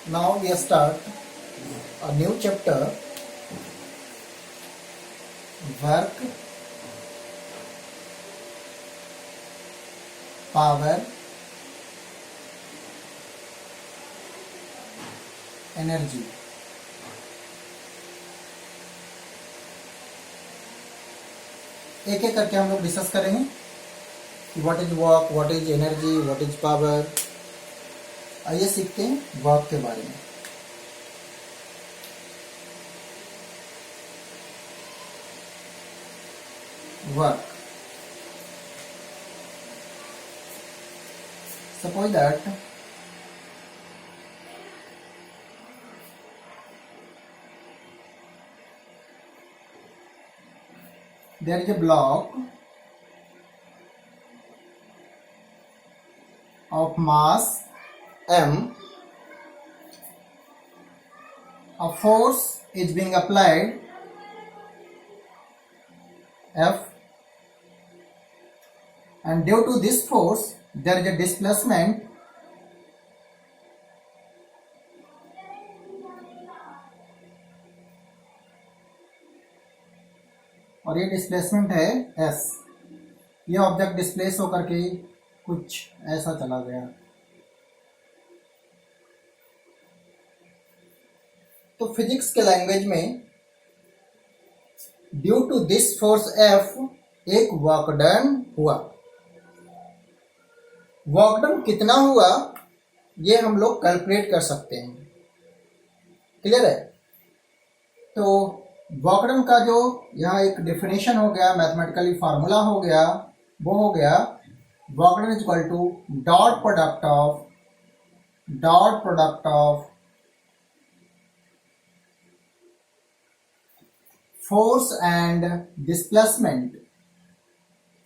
Now we start a new chapter, work, power, energy. एक एक करके हम लोग डिस्कस करेंगे कि what is work, what is energy, what is power. आइए सीखते हैं वर्क के बारे में। Work, suppose that there is a block of mass m, a force is being applied F, and due to this force there is a displacement और ये displacement है S। ये ऑब्जेक्ट डिस्प्लेस होकर के कुछ ऐसा चला गया। तो फिजिक्स के लैंग्वेज में due to this force F एक वर्क डन हुआ। वर्क डन कितना हुआ ये हम लोग कैलकुलेट कर सकते हैं। क्लियर है? तो वर्क डन का जो यहाँ एक डेफिनेशन हो गया, मैथमेटिकली फार्मूला हो गया, वो हो गया work done is equal to dot product of force and displacement,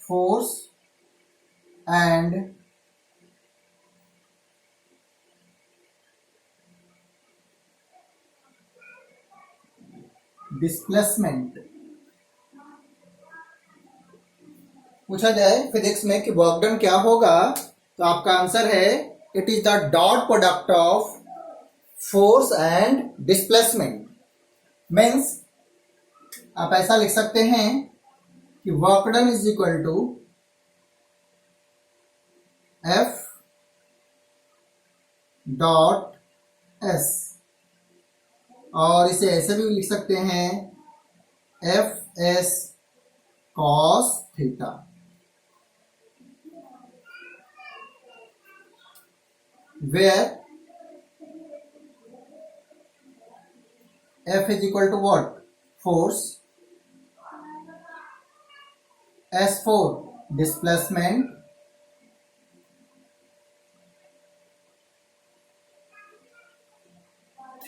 force and displacement. पूछा जाए फिजिक्स में कि वर्क डन क्या होगा, तो आपका आंसर है it is the dot product of force and displacement. Means आप ऐसा लिख सकते हैं कि work done is equal to F dot S, और इसे ऐसे भी लिख सकते हैं FS cos theta. Where F is equal to what? Force, S for displacement,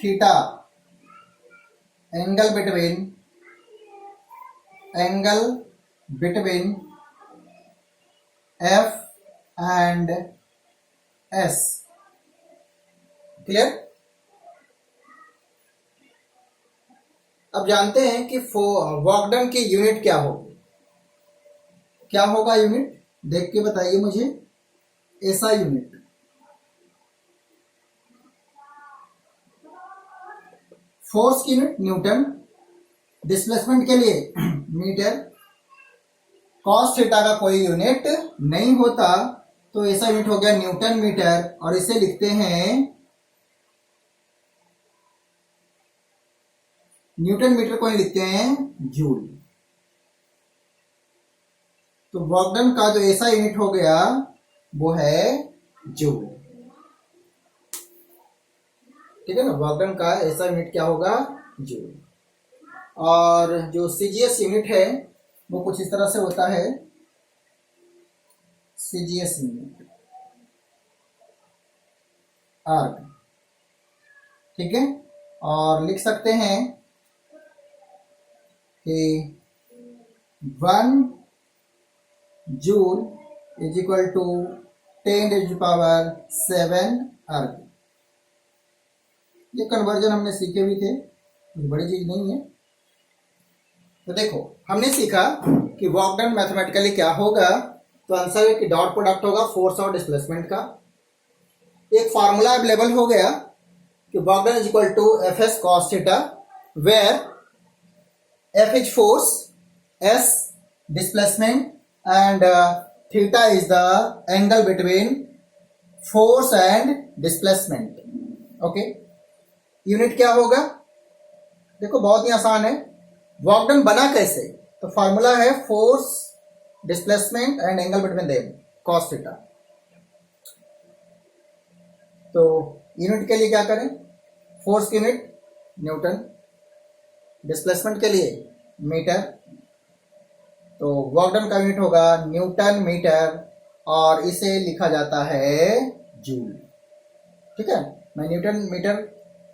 theta angle between F and S। Clear? अब जानते हैं कि वर्क डन की यूनिट क्या होगी। क्या होगा यूनिट? देख के बताइए मुझे। ऐसा यूनिट फोर्स की यूनिट न्यूटन, डिस्प्लेसमेंट के लिए मीटर, कॉस थीटा का कोई यूनिट नहीं होता, तो ऐसा यूनिट हो गया न्यूटन मीटर, और इसे लिखते हैं न्यूटन मीटर को लिखते हैं जूल। तो वर्क डन का जो ऐसा यूनिट हो गया वो है जूल। ठीक है ना? वर्क डन का ऐसा यूनिट क्या होगा? जूल। और जो सीजीएस यूनिट है वो कुछ इस तरह से होता है, सीजीएस यूनिट आर्ग। ठीक है? और लिख सकते हैं कि 1 जूल इज इक्वल टू 10⁻⁷ अर्ग। ये कन्वर्जन हमने सीखे भी थे, कुछ बड़ी चीज नहीं है। तो देखो हमने सीखा कि वर्क डन मैथमेटिकली क्या होगा, तो आंसर है कि डॉट प्रोडक्ट होगा फोर्स और डिस्प्लेसमेंट का। एक फार्मूला अवेलेबल हो गया कि work done is equal to F S cos theta, where F is force, S displacement and theta is the angle between force and displacement. Okay, unit क्या होगा? देखो बहुत ही आसान है. वर्क डन बना कैसे? तो फॉर्मूला है force displacement and angle between them cos theta. तो यूनिट के लिए क्या करें? फोर्स की यूनिट न्यूटन, डिस्प्लेसमेंट के लिए मीटर. तो वर्क डन का यूनिट होगा न्यूटन मीटर और इसे लिखा जाता है जूल. ठीक है, मैं न्यूटन मीटर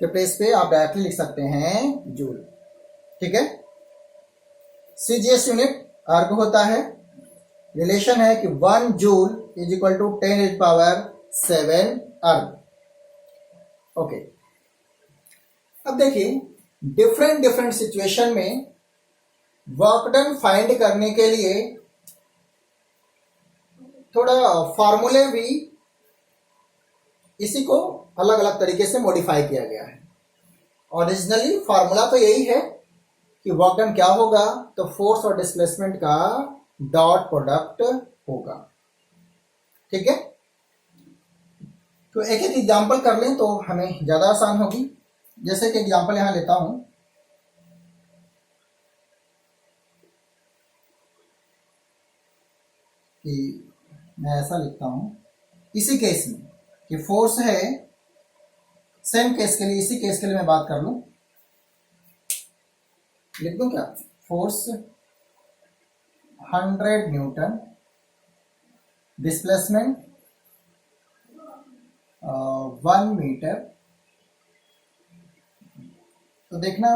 के प्लेस पे आप डायरेक्टली लिख सकते हैं जूल. ठीक है. सीजीएस यूनिट अर्ग होता है. रिलेशन है कि 1 जूल इज इक्वल टू 10⁻⁷ अर्ग. ओके, अब देखिए डिफरेंट डिफरेंट सिचुएशन में वर्क डन फाइंड करने के लिए थोड़ा फॉर्मूले भी इसी को अलग अलग तरीके से मॉडिफाई किया गया है. ओरिजिनली फॉर्मूला तो यही है कि वर्क डन क्या होगा, तो फोर्स और डिस्प्लेसमेंट का डॉट प्रोडक्ट होगा. ठीक है, तो एक एक एग्जांपल कर लें तो हमें ज्यादा आसान होगी. जैसे कि एग्जांपल यहां लेता हूं कि मैं ऐसा लिखता हूं इसी केस में कि फोर्स है, सेम केस के लिए, इसी केस के लिए मैं बात कर लूं, लिख दूं क्या? Force 100 newton, displacement 1 metre. तो देखना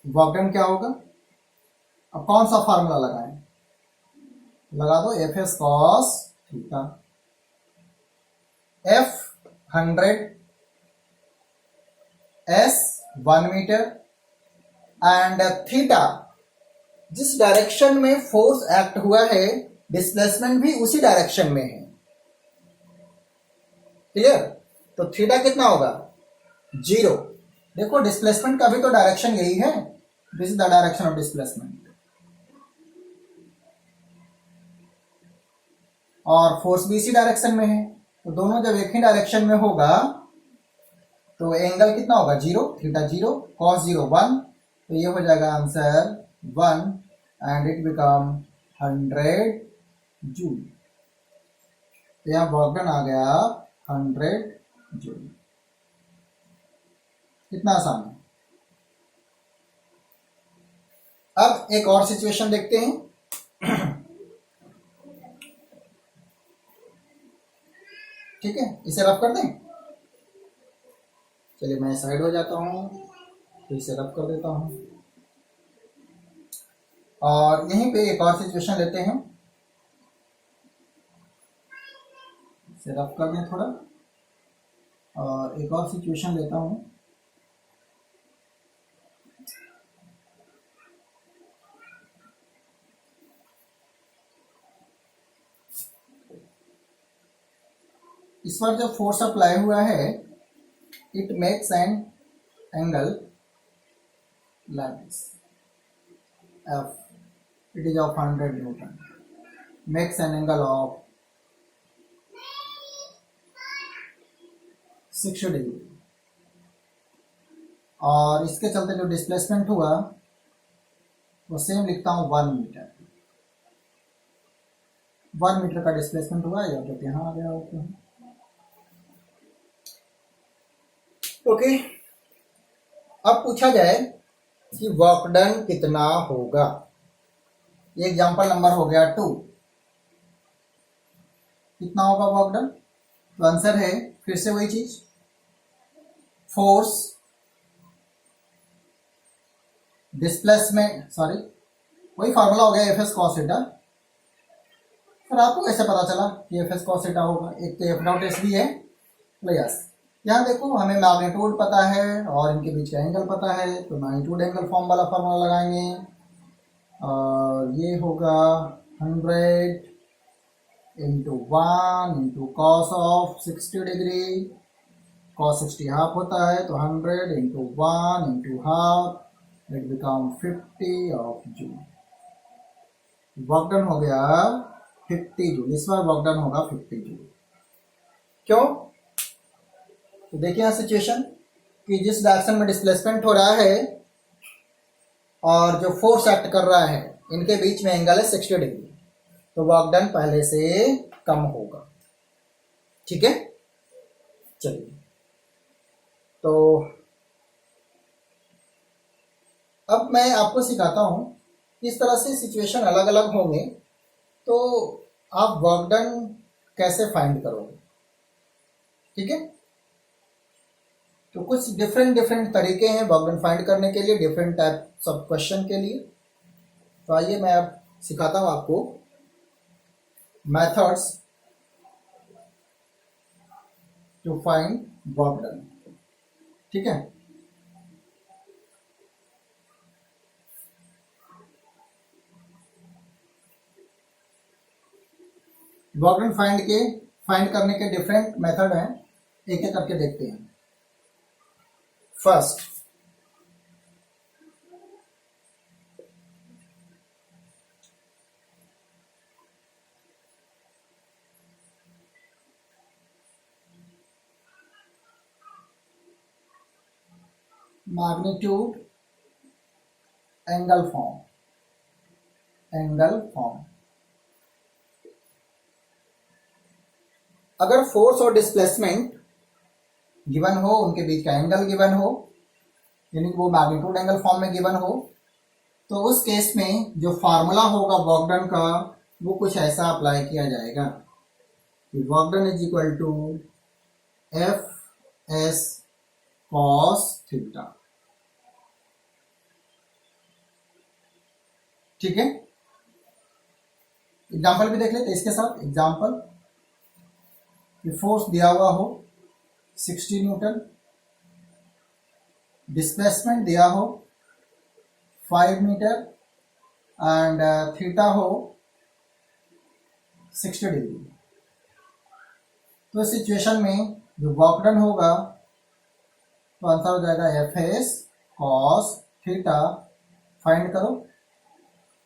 वर्क डन क्या होगा. अब कौन सा फार्मूला लगाएं? लगा दो F S cos theta. F 100, S 1 metre and theta, जिस डायरेक्शन में फोर्स एक्ट हुआ है डिस्प्लेसमेंट भी उसी डायरेक्शन में है. क्लियर? तो थीटा कितना होगा? 0. देखो डिस्प्लेसमेंट का भी तो डायरेक्शन यही है. This is the direction of displacement. और फोर्स भी इसी डायरेक्शन में है. तो दोनों जब एक ही डायरेक्शन में होगा तो एंगल कितना होगा? 0. Theta 0, cos 0 1. तो ये हो जाएगा answer 1 and it become 100 joule. तो यहाँ वर्क डन आ गया 100 जूल. कितना आसान है. अब एक और सिचुएशन देखते हैं. ठीक है, इसे रफ कर दें. चलिए मैं साइड हो जाता हूं, तो इसे रफ कर देता हूं. और यहीं पे एक और सिचुएशन लेते हैं. इसे रफ कर दें थोड़ा. और एक और सिचुएशन लेता हूं. इस पर जो फोर्स अप्लाई हुआ है it makes an angle like this. F, it is of 100 Newton, makes an angle of 60 degree. और इसके चलते जो डिस्प्लेसमेंट हुआ वो सेम लिखता हूं 1 मीटर. 1 मीटर का डिस्प्लेसमेंट हुआ या तो यहाँ आ गया होता. ओके, अब पूछा जाए कि वर्क डन कितना होगा. ये एग्जांपल नंबर हो गया 2. कितना होगा वर्क डन? तो आंसर है फिर से वही चीज, फोर्स डिस्प्लेसमेंट, सॉरी वही फार्मूला हो गया एफ एस कॉस थीटा. फिर आपको कैसे पता चला कि एफ एस कॉस थीटा होगा? एक तो एफ डॉट एस भी है. यस, यहाँ देखो हमें मैग्नीट्यूड पता है और इनके बीच का एंगल पता है. तो मैग्नीट्यूड एंगल फॉर्म वाला फार्मूला लगाएंगे. और ये होगा 100 into 1 into cos of 60 degree cos 60 half होता है, तो 100 into 1 into half it become 50 of joule. Work done हो गया 50 जूल। इस बार वर्क डन होगा 50 जूल। क्यों? तो देखिए यहाँ सिचुएशन कि जिस डायरेक्शन में डिस्प्लेसमेंट हो रहा है और जो फोर्स एक्ट कर रहा है इनके बीच में एंगल है 60 डिग्री, तो वर्क डन पहले से कम होगा। ठीक है, चलिए तो अब मैं आपको सिखाता हूं किस तरह से सिचुएशन अलग अलग होंगे तो आप वर्क डन कैसे फाइंड करोगे। ठीक है, तो कुछ डिफरेंट तरीके हैं वर्क डन फाइंड करने के लिए, डिफरेंट टाइप्स ऑफ क्वेश्चन के लिए। तो आइए मैं अब सिखाता हूं आपको methods to find work done. ठीक है, वर्क डन फाइंड करने के डिफरेंट मेथड हैं, एक एक करके देखते हैं। First, magnitude angle form. अगर फोर्स और डिस्प्लेसमेंट गिवन हो, उनके बीच का एंगल गिवन हो, यानी वो मैग्नीट्यूड एंगल फॉर्म में गिवन हो, तो उस केस में जो फार्मूला होगा वर्क डन का वो कुछ ऐसा अप्लाई किया जाएगा कि work done is equal to F S cos theta. ठीक है, एग्जाम्पल भी देख लेते इसके साथ। एग्जाम्पल, फोर्स दिया हुआ हो 60 न्यूटन, डिस्प्लेसमेंट दिया हो 5 मीटर एंड थीटा हो 60 डिग्री। तो इस सिचुएशन में जो वर्क डन होगा तो आंसर हो जाएगा F S cos theta. Find करो,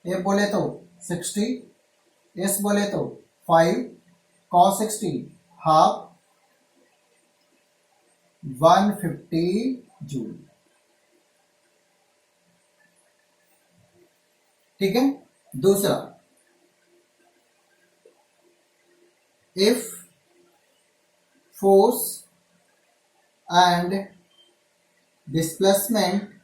एफ बोले तो 60, एस बोले तो 5, कॉस 60 हाफ 150 जूल। ठीक है, दूसरा, if force and displacement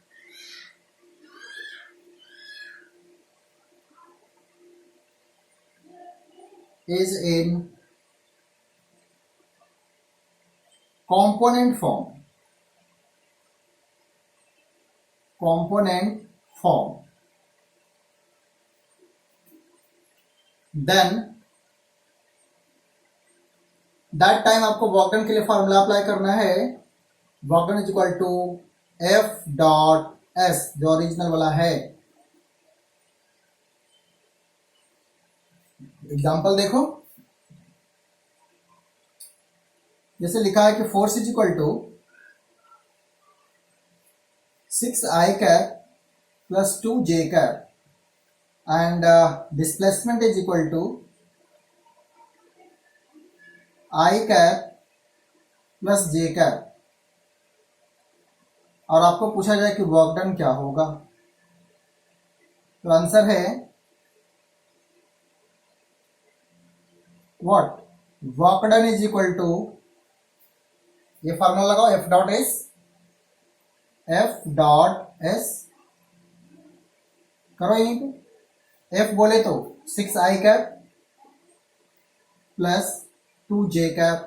is in component form, then that time आपको वर्क डन के लिए फॉर्मूला अप्लाई करना है। Work done is equal to F dot S, जो ओरिजिनल वाला है। एग्जाम्पल देखो, जैसे लिखा है कि force is equal to 6i cap plus 2j cap and displacement is equal to i cap plus j cap, और आपको पूछा जाए कि वर्क डन क्या होगा, तो आंसर है what, work done is equal to, ये फार्मूला लगाओ, एफ डॉट एस करो यहीं पे। एफ बोले तो 6i cap plus 2j cap,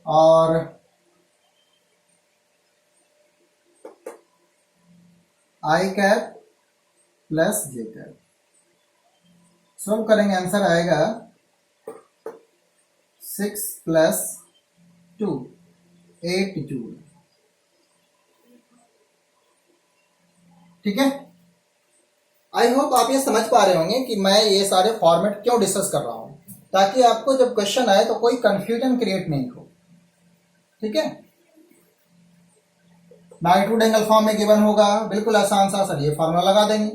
और i cap plus j cap. Solve करेंगे, आंसर आएगा 6 प्लस 2 8 जूल। ठीक है, आई होप आप ये समझ पा रहे होंगे कि मैं ये सारे फॉर्मेट क्यों डिस्कस कर रहा हूं। ताकि आपको जब क्वेश्चन आए तो कोई कंफ्यूजन क्रिएट नहीं हो। ठीक है, मैग्नीट्यूड एंगल फॉर्म में गिवन होगा, बिल्कुल आसान सा सर, ये फॉर्मूला लगा देंगे,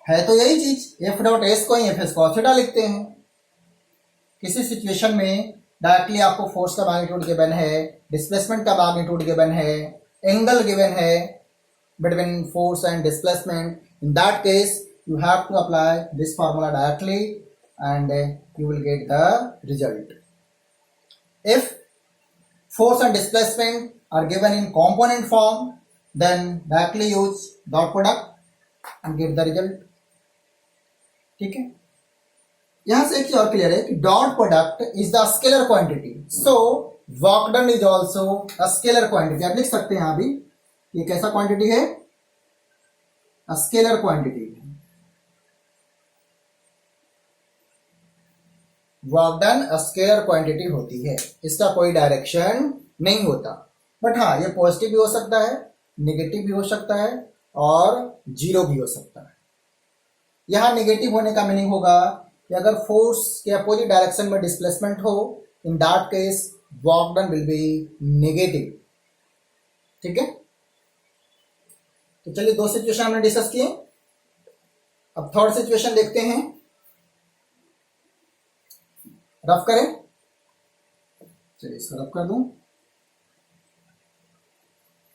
है तो यही चीज, एफ डॉट एस को ही एफ एस कॉस थीटा लिखते हैं। किसी सिचुएशन में डायरेक्टली आपको फोर्स का मैग्नीट्यूड गिवन है, डिस्प्लेसमेंट का मैग्नीट्यूड गिवन है, एंगल गिवन है between force and displacement, in that case you have to apply this formula directly and you will get the result. If force and displacement are given in component form, then directly use dot product and get the result. ठीक है, यहां से एक चीज और clear है कि dot product is the scalar quantity, so work done is also a scalar quantity. आप लिख सकते हैं यहां भी, ये कैसा क्वांटिटी है, a scalar quantity. Work done scalar quantity होती है, इसका कोई डायरेक्शन नहीं होता। बट हाँ, ये पॉजिटिव भी हो सकता है, नेगेटिव भी हो सकता है और जीरो भी हो सकता है। यहां नेगेटिव होने का मीनिंग होगा कि अगर फोर्स के अपोजिट डायरेक्शन में डिस्प्लेसमेंट हो, in that case work done will be negative. ठीक है, तो चलिए दो सिचुएशन हमने डिस्कस किए, अब थर्ड सिचुएशन देखते हैं। रफ करें, चलिए इसको रफ कर दूं।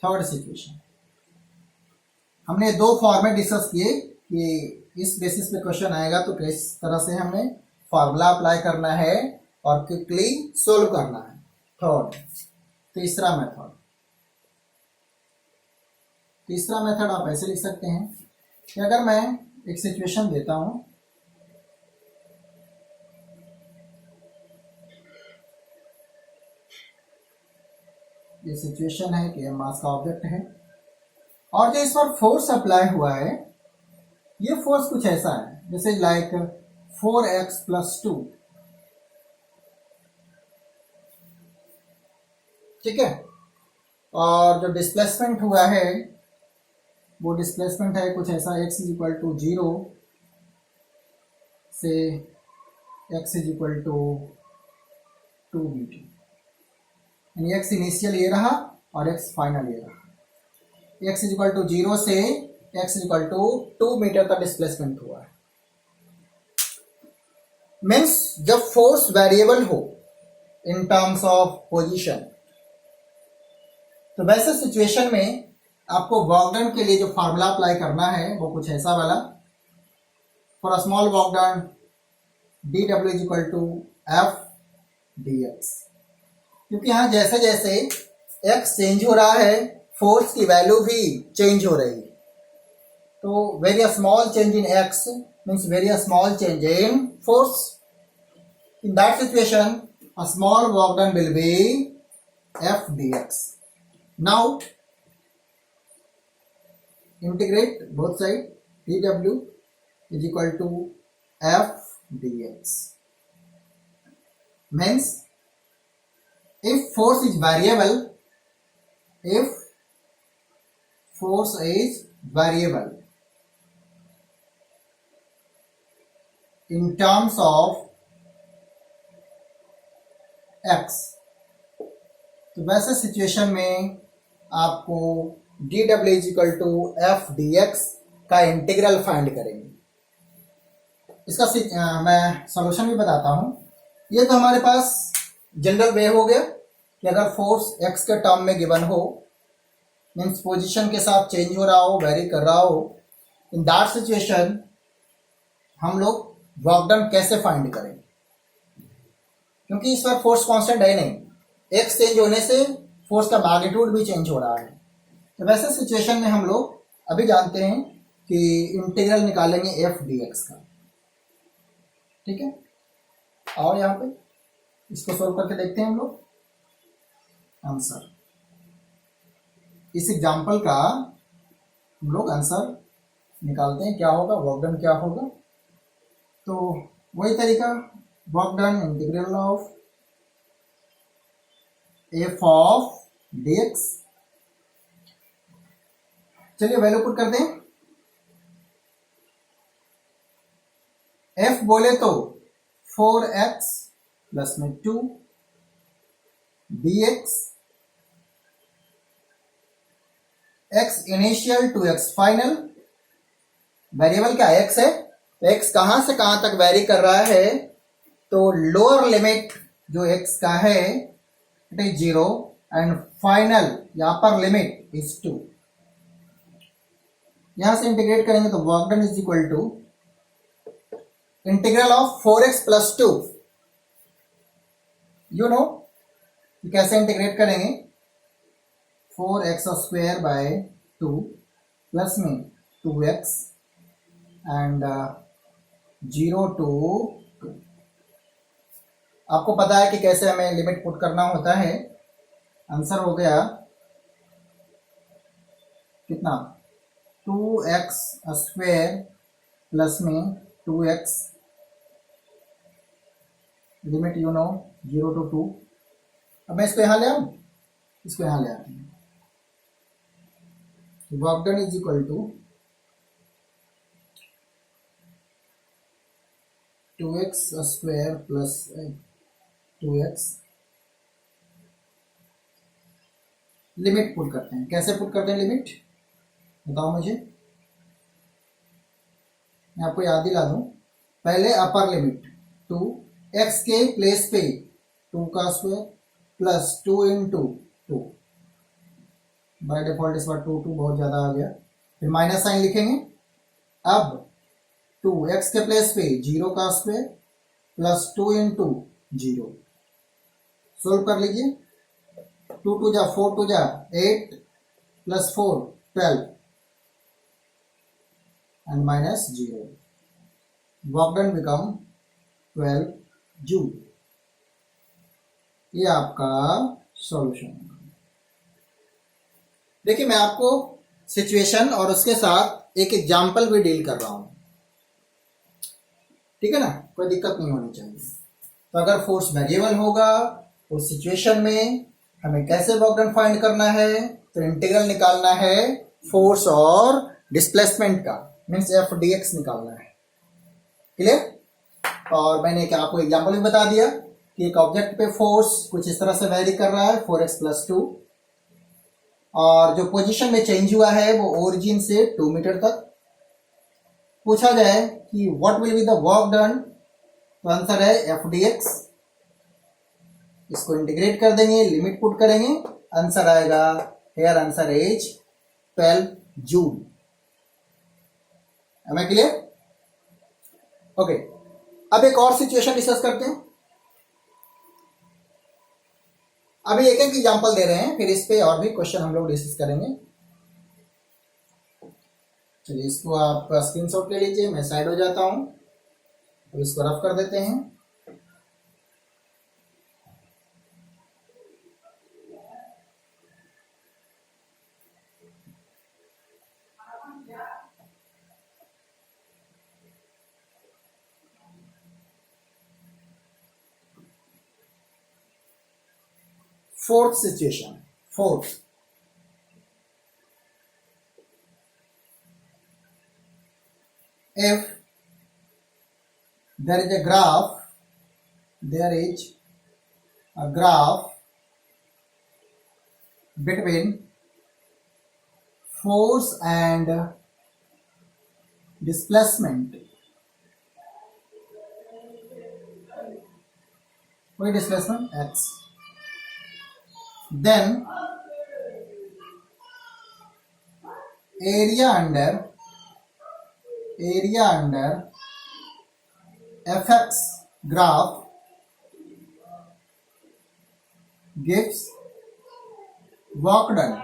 थर्ड सिचुएशन हमने दो फॉर्मेट डिस्कस किए कि इस बेसिस पे क्वेश्चन आएगा तो किस तरह से हमें फार्मूला अप्लाई करना है और क्विकली सोल्व करना है। थर्ड, तीसरा मेथड आप ऐसे लिख सकते हैं कि अगर मैं एक सिचुएशन देता हूं, ये सिचुएशन है कि मास का ऑब्जेक्ट है और जो इस पर फोर्स अप्लाई हुआ है, ये फोर्स कुछ ऐसा है जैसे लाइक 4x+2। ठीक है, और जो डिस्प्लेसमेंट हुआ है वो डिस्प्लेसमेंट है कुछ ऐसा, x = 0 से x = 2 मीटर, यानी x इनिशियल ये रहा और x फाइनल ये रहा। x = 0 से x = 2 मीटर का डिस्प्लेसमेंट हुआ है। मीन्स जब फोर्स वेरिएबल हो इन टर्म्स ऑफ पोजीशन, तो वैसे सिचुएशन में आपको वर्क डन के लिए जो फार्मूला अप्लाई करना है वो कुछ ऐसा वाला, for a small work done dw = f dx। क्योंकि यहां जैसे जैसे x चेंज हो रहा है, फोर्स की वैल्यू भी चेंज हो रही है। तो very small change in x means very small change in force. In that situation a small work done will be f dx. Now integrate both sides, dw = f dx. Means if force is variable in terms of x, तो वैसे situation में आपको dw = f dx का integral find करेंगे। इसका मैं solution भी बताता हूं। ये तो हमारे पास जनरल वे हो गया कि अगर फोर्स x के टर्म में गिवन हो, मीन्स पोजीशन के साथ चेंज हो रहा हो, वेरी कर रहा हो, इन दैट सिचुएशन हम लोग वर्क डन कैसे फाइंड करें, क्योंकि इस पर फोर्स कांस्टेंट है नहीं, x चेंज होने से फोर्स का मैग्नीट्यूड भी चेंज हो रहा है। तो वैसे सिचुएशन में हम लोग अभी जानते हैं कि इंटीग्रल निकालेंगे f dx का। ठीक है, और यहाँ पे इसको सोल्व करके देखते हैं हम लोग आंसर। इस एग्जाम्पल का हम लोग आंसर निकालते हैं, क्या होगा, वर्क डन क्या होगा। तो वही तरीका, work done integral of f of dx। चलिए वैल्यू पुट करते हैं। f बोले तो 4x प्लस में 2 dx, x initial to x final. Variable क्या x है, x कहां से कहां तक वेरी कर रहा है, तो लोअर लिमिट जो x का है इट इज 0 एंड फाइनल या अपर लिमिट इज 2। यहां से इंटीग्रेट करेंगे तो work done is equal to integral of 4x plus 2। You know कैसे इंटीग्रेट करेंगे, 4x स्क्वायर बाय 2 प्लस में 2x एंड 0 to 2। आपको पता है कि कैसे हमें लिमिट पुट करना होता है। आंसर हो गया कितना, 2x स्क्वायर प्लस में 2x, limit you know 0 to 2। अब मैं इसको यहां ले आऊं, इसको यहां ले आते हैं। Work done is equal to 2x square plus 2x, limit put करते हैं। कैसे पुट करते हैं लिमिट, बताओ मुझे, मैं आपको याद दिला दूं। पहले अपर लिमिट 2, x के प्लेस पे 2 का square plus 2 into 2, by default इस बार 2 बहुत ज्यादा आ गया, फिर माइनस साइन लिखेंगे। अब 2 x के प्लेस पे 0 का स्क्वायर प्लस 2 इंटू 0, सोल्व कर लीजिए। 2 2 जा 4 2 जा 8 plus 4 12 and minus 0, work done become 12 joule. ये आपका सॉल्यूशन। देखिए मैं आपको सिचुएशन और उसके साथ एक एग्जाम्पल भी डील कर रहा हूं, ठीक है ना, कोई दिक्कत नहीं होनी चाहिए। तो अगर फोर्स वेरिएबल होगा उस सिचुएशन में हमें कैसे वर्क डन फाइंड करना है, तो इंटीग्रल निकालना है फोर्स और डिस्प्लेसमेंट का, मीन्स एफ डी एक्स निकालना है। क्लियर। और मैंने क्या आपको एग्जाम्पल भी बता दिया कि एक ऑब्जेक्ट पे फोर्स कुछ इस तरह से वेरी कर रहा है 4x प्लस 2, और जो पोजीशन में चेंज हुआ है वो ओरिजिन से 2 मीटर तक। पूछा जाए कि what will be the work done, तो आंसर है एफ डी एक्स। इसको इंटीग्रेट कर देंगे, लिमिट पुट करेंगे, आंसर आएगा, here answer is 12 joule. Am I clear? Okay, अब एक और सिचुएशन डिस्कस करते हैं। अभी एक एक एग्जांपल दे रहे हैं, फिर इस पे और भी क्वेश्चन हम लोग डिस्कस करेंगे। चलिए इसको आप स्क्रीनशॉट ले लीजिए, मैं साइड हो जाता हूं, तो इसको रफ कर देते हैं। Fourth situation, fourth, if there is a graph, there is a graph between force and displacement. What is displacement? X. Then area under fx graph gives work done.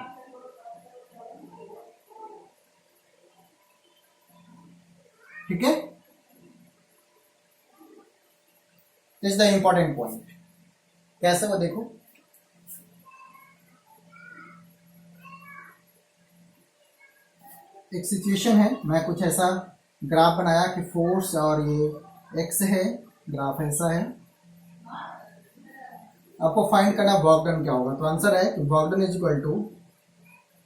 ठीक है, इज द इंपॉर्टेंट पॉइंट। कैसे वो देखो, एक situation है, मैं कुछ ऐसा ग्राफ बनाया कि फोर्स और ये एक्स है, ग्राफ ऐसा है, आपको फाइंड करना वर्क डन क्या होगा। तो आंसर है कि work done is equal to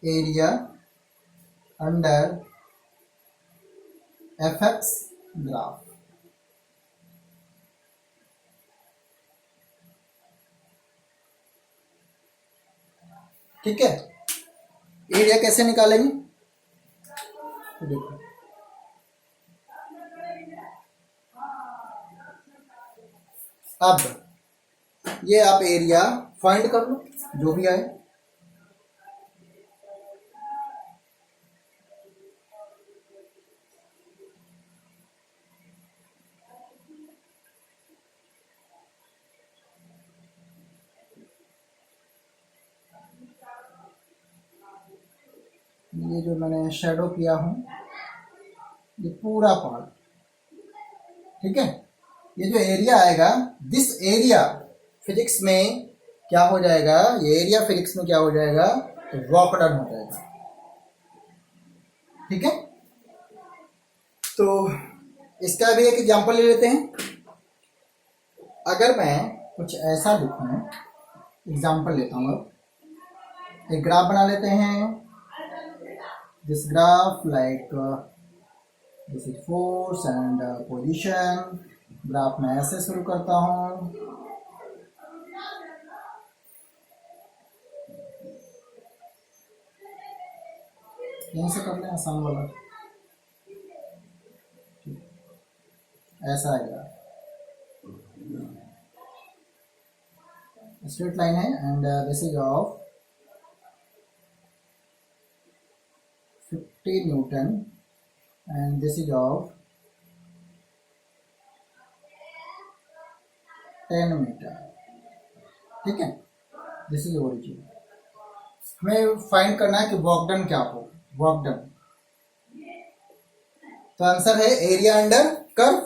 area under F x graph. ठीक है। एरिया कैसे निकालेंगे, तो देखो अब ये आप एरिया फाइंड कर लो जो भी आए। ये जो मैंने शेडो किया हूँ ये पूरा पार्ट, ठीक है। ये जो एरिया आएगा, दिस एरिया फिजिक्स में क्या हो जाएगा, ये एरिया फिजिक्स में क्या हो जाएगा, तो वर्क डन हो जाएगा, ठीक है। तो इसका भी एक एग्जांपल ले लेते हैं। अगर मैं कुछ ऐसा लिखूं, एग्जांपल लेता हूँ, अब एक ग्राफ बना लेते हैं। This graph like this is force and position. Graph मैं ऐसे शुरू करता हूँ, यहीं से कर लें आसान वाला, ऐसा आएगा, स्ट्रेट लाइन है and this is of 50 newton and this is of 10 metre, ठीक है। This is origin. हमें फाइंड करना है कि वर्क डन क्या हो, वर्क डन। तो आंसर है area under curve.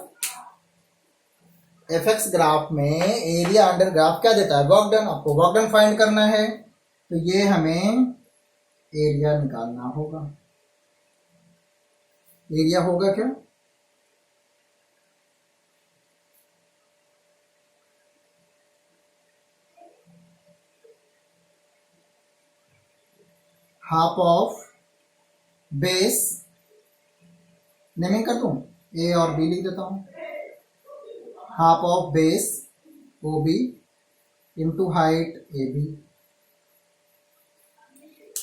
F x graph में एरिया अंडर ग्राफ क्या देता है, वर्क डन। आपको वर्क डन फाइंड करना है तो ये हमें एरिया निकालना होगा। एरिया होगा क्या, हाफ ऑफ बेस, नेमिंग कर दूं, ए और बी लिख देता हूं। Half of base O B into height A B.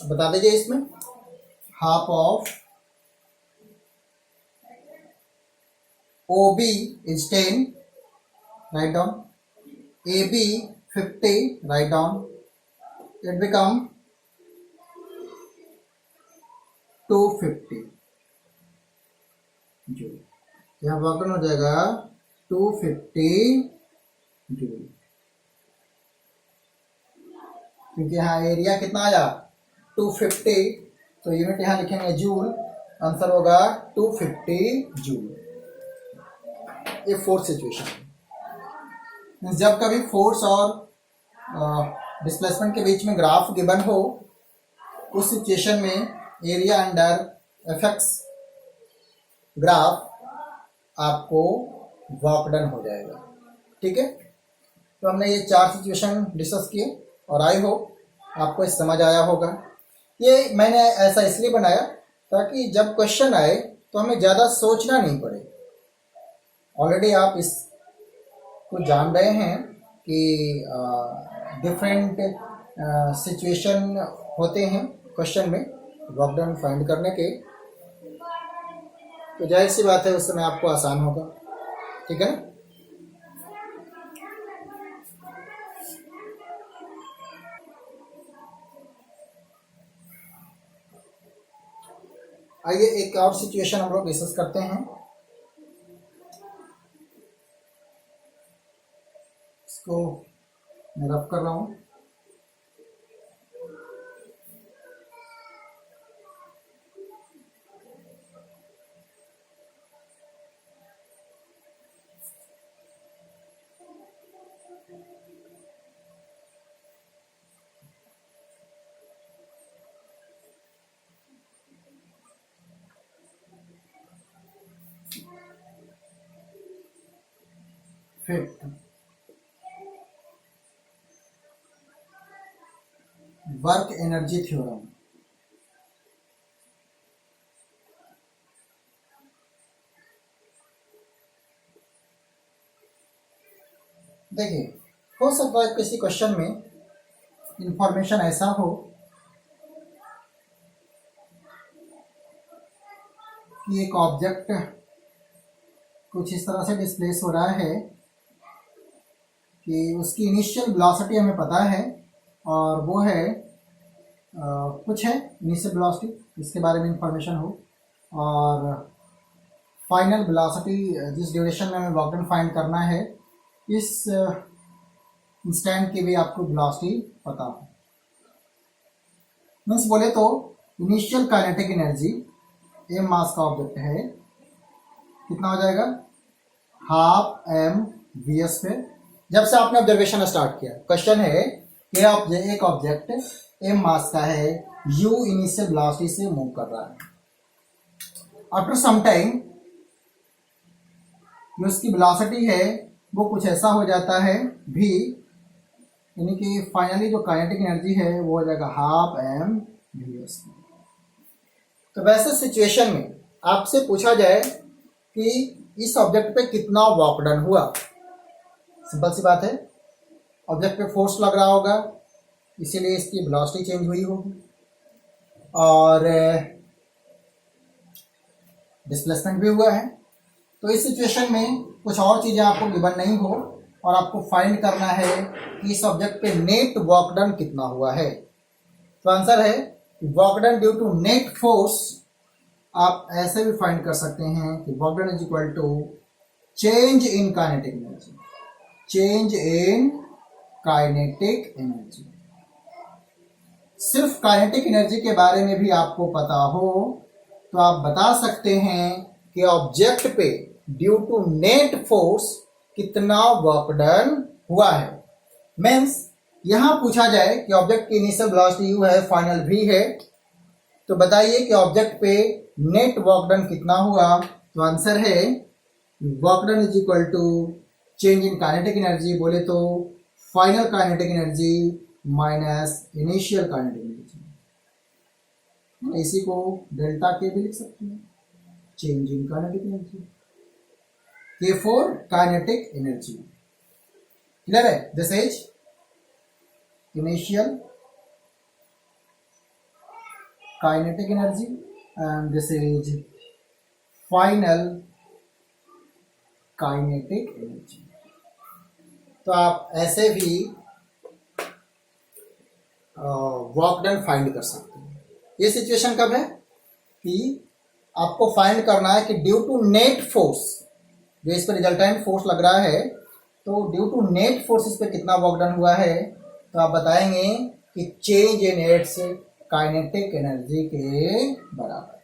बता दीजिए इसमें, half of O B is 10, right down, A B 50, right down, it become 250 joule. यहाँ वर्क हो जाएगा 250 जूल, क्योंकि यहाँ एरिया कितना आया 250, तो यूनिट यहाँ लिखेंगे जूल, आंसर होगा 250 जूल। ये फोर्थ सिचुएशन। जब कभी फोर्स और डिस्प्लेसमेंट के बीच में ग्राफ गिवन हो, उस सिचुएशन में एरिया अंडर एफएक्स ग्राफ आपको वर्क डन हो जाएगा, ठीक है। तो हमने ये 4 सिचुएशन डिस्कस किए और आई होप आपको इस समझ आया होगा। ये मैंने ऐसा इसलिए बनाया ताकि जब क्वेश्चन आए तो हमें ज़्यादा सोचना नहीं पड़े। ऑलरेडी आप इस को जान रहे हैं कि डिफरेंट सिचुएशन होते हैं क्वेश्चन में वर्क डन फाइंड करने के, तो जाहिर सी बात है उस समय आपको आसान होगा, ठीक है ना। आइए एक और सिचुएशन हम लोग डिस्कस करते हैं। इसको मैं रफ कर रहा हूँ। Fifth, work energy theorem. देखिए, हो सकता है किसी क्वेश्चन में इंफॉर्मेशन ऐसा हो कि एक ऑब्जेक्ट कुछ इस तरह से डिस्प्लेस हो रहा है कि उसकी इनिशियल वेलोसिटी हमें पता है, और वो है कुछ है इनिशियल वेलोसिटी, इसके बारे में इंफॉर्मेशन हो, और फाइनल वेलोसिटी जिस ड्यूरेशन में हमें वर्क डन फाइंड करना है, इस इंस्टेंट की भी आपको वेलोसिटी पता हो। मीन्स बोले तो इनिशियल काइनेटिक एनर्जी एम मास का ऑब्जेक्ट है, कितना हो जाएगा, हाफ एम वी एस पे। जब से आपने ऑब्जर्वेशन स्टार्ट किया, क्वेश्चन है कि एक ऑब्जेक्ट एम मास का है, यू इनिशियल वेलोसिटी से मूव कर रहा है, आफ्टर सम टाइम जो उसकी वेलोसिटी है वो कुछ ऐसा हो जाता है भी, यानी कि फाइनली जो काइनेटिक एनर्जी है वो हो जाएगा हाफ एम वी एस। तो वैसे सिचुएशन में आपसे पूछा जाए कि इस ऑब्जेक्ट पे कितना वर्क डन हुआ, सिंपल सी बात है, ऑब्जेक्ट पे फोर्स लग रहा होगा, इसीलिए इसकी वेलोसिटी चेंज हुई होगी, और डिस्प्लेसमेंट भी हुआ है। तो इस सिचुएशन में कुछ और चीज़ें आपको गिवन नहीं हो, और आपको फाइंड करना है कि इस ऑब्जेक्ट पे नेट वर्क डन कितना हुआ है। तो आंसर है work done due to net force, आप ऐसे भी फाइंड कर सकते हैं कि work done is equal to change in kinetic energy, change in kinetic energy. सिर्फ काइनेटिक एनर्जी के बारे में भी आपको पता हो तो आप बता सकते हैं कि ऑब्जेक्ट पे ड्यू टू नेट फोर्स कितना वर्क डन हुआ है। मीन्स यहां पूछा जाए कि ऑब्जेक्ट की इनिशियल वेलोसिटी यू है, फाइनल भी है, तो बताइए कि ऑब्जेक्ट पे नेट वर्क डन कितना हुआ। तो आंसर है work done is equal to change in kinetic energy, बोले तो final kinetic energy minus initial kinetic energy. इसी को डेल्टा के भी लिख सकते हैं, change in kinetic energy, K for kinetic energy. Clear है? This is initial kinetic energy and this is final kinetic energy. तो आप ऐसे भी वर्क डन फाइंड कर सकते हैं। ये सिचुएशन कब है कि आपको फाइंड करना है कि ड्यू टू नेट फोर्स, जो इस पर रिजल्टेंट फोर्स लग रहा है, तो ड्यू टू नेट फोर्स इस पर कितना वर्क डन हुआ है। तो आप बताएंगे कि change in its kinetic energy के बराबर।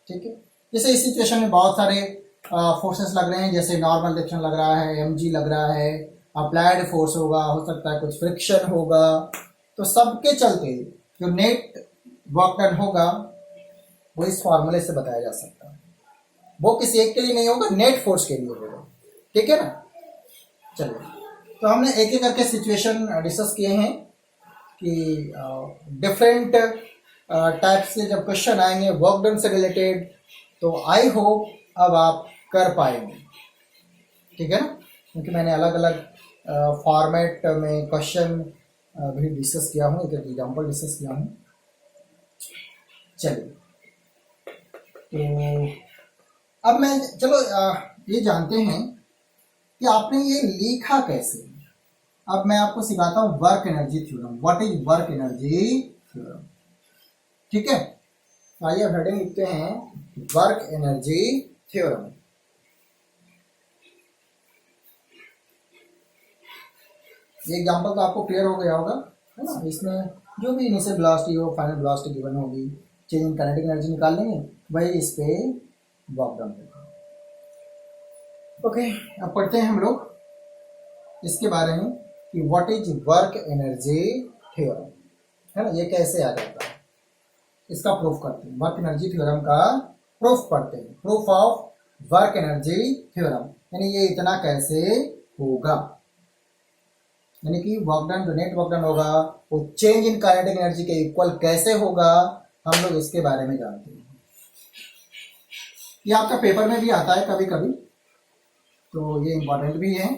ठीक है, जैसे इस सिचुएशन में बहुत सारे फोर्सेस लग रहे हैं, जैसे नॉर्मल रिएक्शन लग रहा है, एमजी लग रहा है, अप्लाइड फोर्स होगा, हो सकता है कुछ फ्रिक्शन होगा, तो सबके चलते जो नेट वर्क डन होगा वो इस फॉर्मूले से बताया जा सकता है। वो किसी एक के लिए नहीं होगा, नेट फोर्स के लिए होगा। ठीक है ना? चलिए, तो हमने एक एक करके सिचुएशन डिस्कस किए हैं कि डिफरेंट टाइप्स के जब क्वेश्चन आएंगे वर्क डन से रिलेटेड, तो आई होप अब आप कर पाएंगे। ठीक है ना? क्योंकि मैंने अलग अलग फॉर्मेट में क्वेश्चन भी डिस्कस किया हूँ, एक एग्जाम्पल डिस्कस किया हूँ। चलिए, तो अब मैं चलो ये जानते हैं कि आपने ये लिखा कैसे। अब मैं आपको सिखाता हूँ work energy theorem. What is work energy theorem? ठीक है, तो आइए हेडिंग लिखते हैं वर्क एनर्जी थ्योरम। ये एग्जांपल तो आपको क्लियर हो गया होगा, है ना? इसमें जो भी इनिशियल वेलोसिटी हो, फाइनल वेलोसिटी गिवन होगी, चेंज इन काइनेटिक एनर्जी निकाल लेंगे, वही इस पे वर्क डन होगा। ओके, अब पढ़ते हैं हम लोग इसके बारे में कि what is work energy theorem, है ना? ये कैसे आ जाता है, इसका प्रूफ करते हैं। वर्क एनर्जी थ्योरम का प्रूफ पढ़ते हैं। Proof of work energy theorem, यानी ये इतना कैसे होगा, यानी कि वर्क डन, जो नेट वर्क डन होगा वो चेंज इन काइनेटिक एनर्जी के इक्वल कैसे होगा, हम लोग इसके बारे में जानते हैं। ये आपका पेपर में भी आता है कभी कभी, तो ये इंपॉर्टेंट भी है।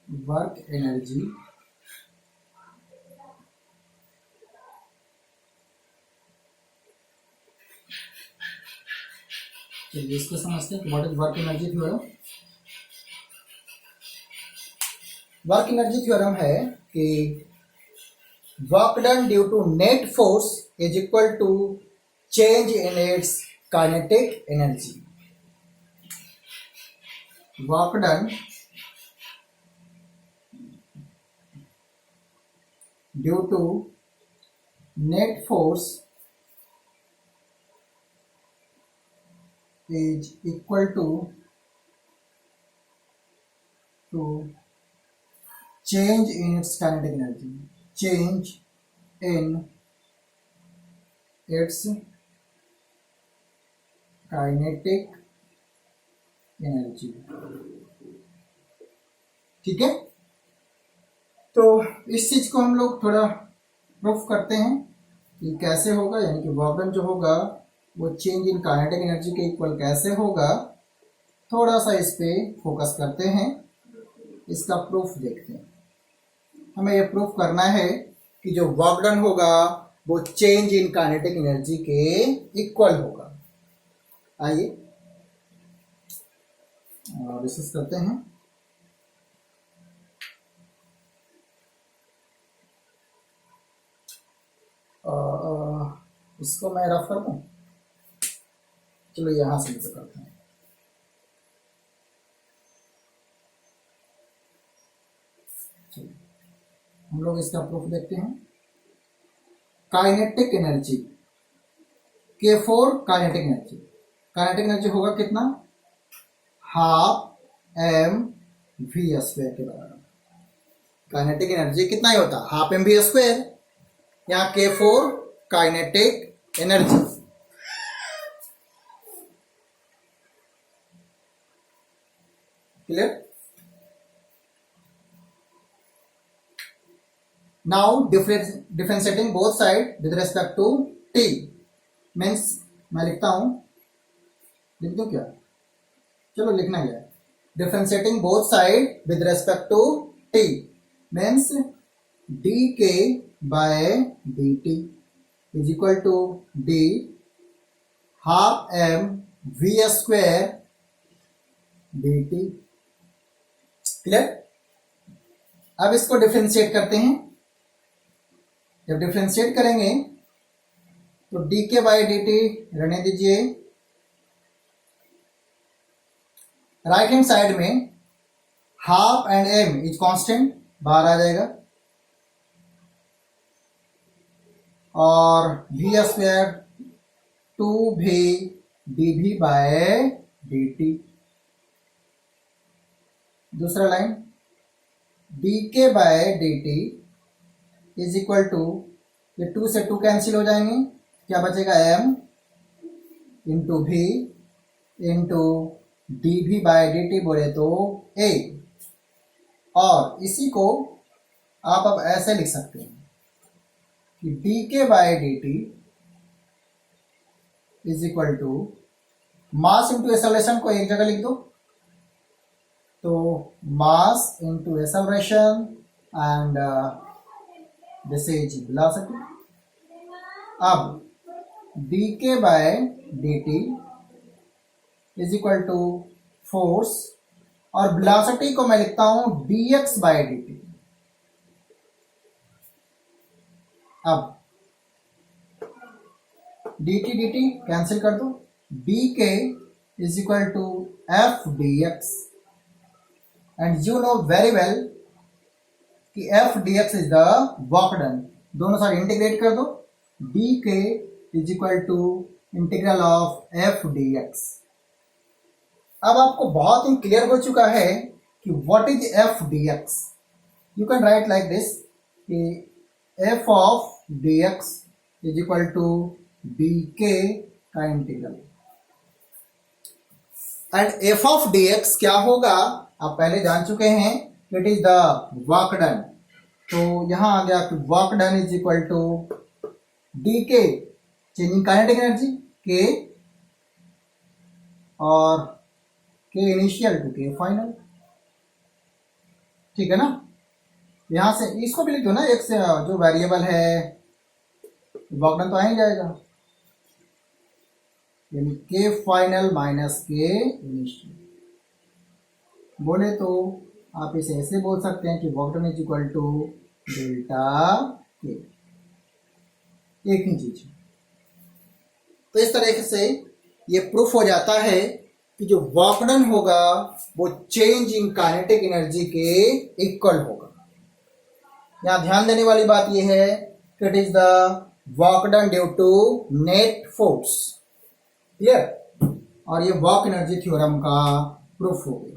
वर्क एनर्जी चलिए इसको समझते हैं कि what is work energy theorem. Work energy theorem है कि work done due to net force is equal to change in its kinetic energy. Work done due to net force is equal to change in its kinetic energy, change in its kinetic energy। ठीक है, तो इस चीज को हम लोग थोड़ा proof करते हैं कि कैसे होगा, यानी कि वर्क डन जो होगा वो चेंज इन काइनेटिक एनर्जी के इक्वल कैसे होगा। थोड़ा सा इस पे फोकस करते हैं, इसका प्रूफ देखते हैं। हमें ये प्रूफ करना है कि जो वर्क डन होगा वो चेंज इन काइनेटिक एनर्जी के इक्वल होगा। आइए डिस्कस करते हैं। इसको मैं रफ कर दूं, चलो यहां से तो करते हैं। हम लोग इसका प्रूफ देखते हैं। Kinetic energy K4 kinetic energy, kinetic energy होगा कितना, हाफ एम वी स्क्वायर के बराबर। काइनेटिक एनर्जी कितना ही होता, हाफ एम वी स्क्वायर। यहाँ K4 kinetic energy. Clear. Now differentiating both side with respect to t means, मैं लिखता हूं, लिख दूं क्या, चलो लिखना क्या है। Differentiating both side with respect to t means dk by dt is equal to d half m v square dt। Clear. अब इसको डिफरेंशिएट करते हैं। जब डिफरेंशिएट करेंगे तो डी के बाई डी टी रहने दीजिए, राइट हैंड साइड में half and m is constant बाहर आ जाएगा, और v square two v d v by d t. दूसरा line d K by d t is equal to, ये टू से टू कैंसिल हो जाएंगे, क्या बचेगा, m into v into d v by d t बोले तो ए। और इसी को आप अब ऐसे लिख सकते हैं कि d K by d t is equal to mass into acceleration को एक जगह लिख दो, तो mass into acceleration and this is velocity. अब d K by d t is equal to force, और वेलोसिटी को मैं लिखता हूं d x by d t. अब डी टी कैंसिल कर दो, डी के is equal to F d x, and you know very well कि F d x is the work done. दोनों साइड इंटीग्रेट कर दो, डी के is equal to integral of f d x. अब आपको बहुत ही क्लियर हो चुका है कि what is f d x. You can write like this कि f of d x is equal to d k का integral, and f of d x क्या होगा आप पहले जान चुके हैं, it is the work done. तो यहां आ गया कि work done is equal to d K changing kinetic energy K, और के इनिशियल टू के फाइनल। ठीक है ना। यहां से इसको भी लिख दो ना, एक से जो वेरिएबल है वर्क डन तो आ ही जाएगा, यानी के फाइनल माइनस के इनिशियल। बोले तो आप इसे ऐसे बोल सकते हैं कि work done is equal to delta K, एक ही चीज। तो इस तरीके से ये प्रूफ हो जाता है कि जो वर्क डन होगा वो चेंज इन काइनेटिक एनर्जी के इक्वल होगा। यहां ध्यान देने वाली बात यह है कि it is the work done due to net force, clear. और ये वर्क एनर्जी थ्योरम का प्रूफ हो गया,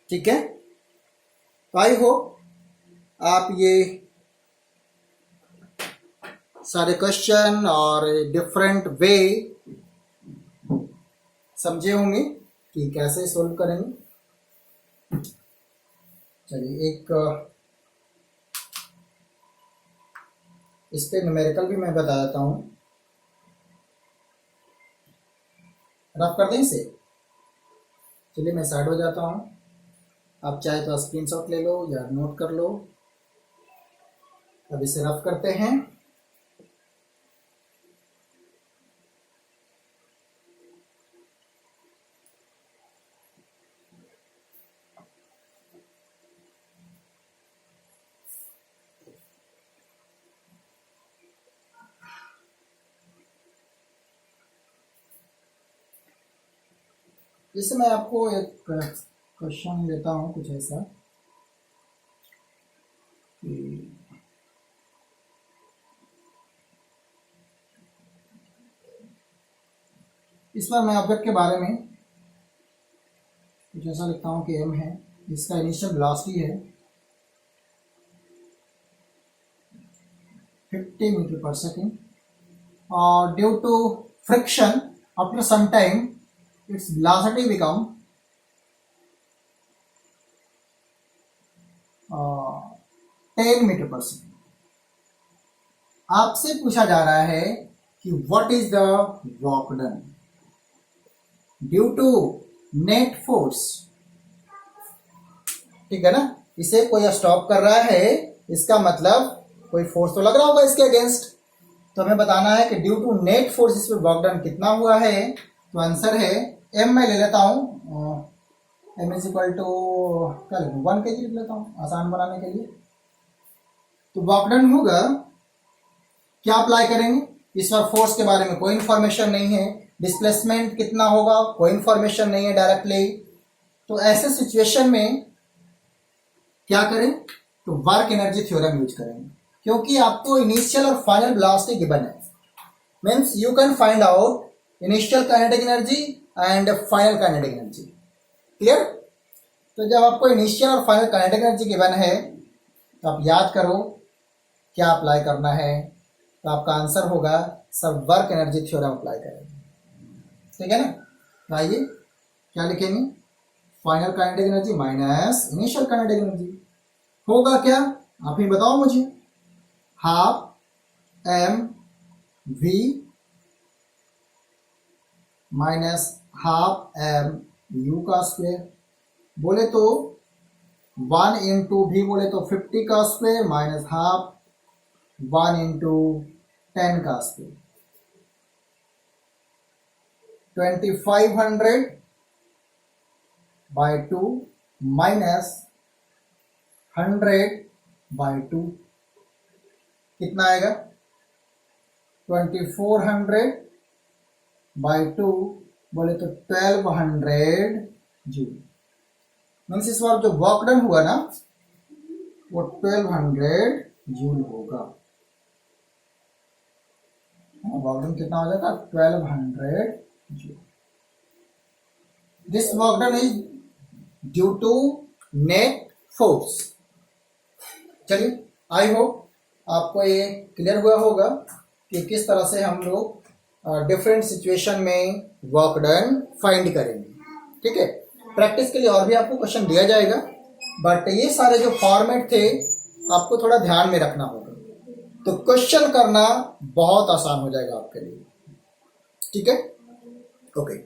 ठीक है। तो आई होप आप ये सारे क्वेश्चन और डिफरेंट वे समझे होंगे कि कैसे सोल्व करेंगे। चलिए एक इस पे न्यूमेरिकल भी मैं बता देता हूँ, रफ कर दें इसे। चलिए मैं साइड हो जाता हूँ, आप चाहे तो स्क्रीनशॉट ले लो या नोट कर लो। अब इसे रफ करते हैं। जैसे मैं आपको एक क्वेश्चन देता हूँ कुछ ऐसा कि इस बार मैं ऑब्जेक्ट के बारे में कुछ ऐसा लिखता हूँ कि m है, इसका इनिशियल वेलोसिटी है 50 मीटर पर सेकेंड, और due to friction after some time its velocity become 10 metre per second. आपसे पूछा जा रहा है कि what is the work done due to net force, ठीक है ना। इसे कोई स्टॉप कर रहा है, इसका मतलब कोई फोर्स तो लग रहा होगा इसके अगेंस्ट। तो हमें बताना है कि ड्यू टू नेट फोर्स इस पर वर्क डन कितना हुआ है। तो आंसर है m मैं ले लेता हूँ, m is equal to 1 kg लिख लेता हूँ आसान बनाने के लिए। तो वर्क डन होगा, क्या अप्लाई करेंगे, इस बार फोर्स के बारे में कोई इंफॉर्मेशन नहीं है, डिस्प्लेसमेंट कितना होगा कोई इंफॉर्मेशन नहीं है डायरेक्टली। तो ऐसे सिचुएशन में क्या करें, तो वर्क एनर्जी थ्योरम यूज करेंगे, क्योंकि आपको इनिशियल और फाइनल वेलोसिटी गिवन है। Means you can find out initial kinetic energy and final kinetic energy, clear. तो जब आपको इनिशियल और फाइनल काइनेटिक एनर्जी गिवन है तो आप याद करो क्या अप्लाई करना है। तो आपका आंसर होगा सब वर्क एनर्जी थ्योरम अप्लाई करेंगे, ठीक है ना। तो आइए क्या लिखेंगे, final kinetic energy minus initial kinetic energy होगा क्या, आप ही बताओ मुझे। Half m v minus half m u का स्क्वायर, बोले तो 1 इंटू भी बोले तो 50 का स्क्वायर माइनस हाफ 1 इंटू 10 का स्क्वायर 2500 बाई 2 माइनस 100 बाई 2 कितना आएगा 2400 बाई 2 बोले तो 1200 जूल। मीन्स इस बार जो वर्क डन हुआ ना वो 1200 जूल होगा। वर्क डन कितना हो जाएगा 1200 joule. This work done is due to net force. चलिए आई होप आपको ये क्लियर हुआ होगा कि किस तरह से हम लोग डिफरेंट सिचुएशन में वर्क डन फाइंड करेंगे, ठीक है। प्रैक्टिस के लिए और भी आपको क्वेश्चन दिया जाएगा, बट ये सारे जो फॉर्मेट थे आपको थोड़ा ध्यान में रखना होगा, तो क्वेश्चन करना बहुत आसान हो जाएगा आपके लिए, ठीक है। ओके।